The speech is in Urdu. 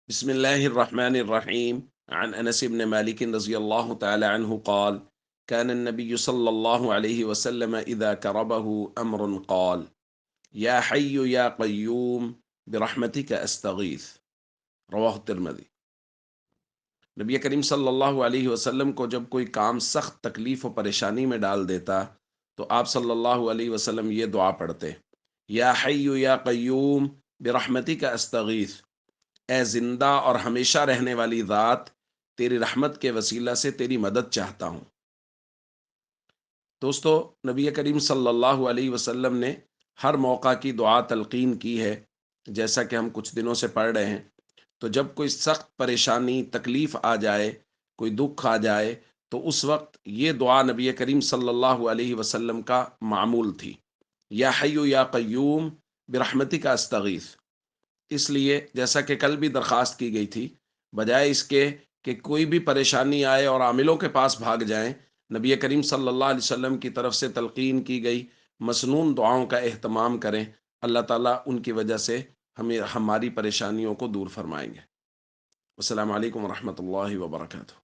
بسم الله الرحمن الرحيم عن أنس بن مالك رضي الله تعالى عنه قال كان النبي صلى الله عليه وسلم إذا كربه أمر قال يا حي يا قيوم برحمتك أستغيث رواه الترمذي۔ نبی کریم صلی اللہ علیہ وسلم کو جب کوئی کام سخت تکلیف و پریشانی میں ڈال دیتا تو آپ صلی اللہ علیہ وسلم یہ دعا پڑھتے: یا حی یا قیوم برحمتک استغیث، اے زندہ اور ہمیشہ رہنے والی ذات، تیری رحمت کے وسیلہ سے تیری مدد چاہتا ہوں۔ دوستو، نبی کریم صلی اللہ علیہ وسلم نے ہر موقع کی دعا تلقین کی ہے، جیسا کہ ہم کچھ دنوں سے پڑھ رہے ہیں۔ تو جب کوئی سخت پریشانی، تکلیف آ جائے، کوئی دکھ آ جائے، تو اس وقت یہ دعا نبی کریم صلی اللہ علیہ وسلم کا معمول تھی: یا حی یا قیوم برحمتک استغیث۔ اس لیے جیسا کہ کل بھی درخواست کی گئی تھی، بجائے اس کے کہ کوئی بھی پریشانی آئے اور عاملوں کے پاس بھاگ جائیں، نبی کریم صلی اللہ علیہ وسلم کی طرف سے تلقین کی گئی مسنون دعاؤں کا اہتمام کریں۔ اللہ تعالیٰ ان کی وجہ سے ہماری پریشانیوں کو دور فرمائیں گے۔ السلام علیکم ورحمۃ اللہ وبرکاتہ۔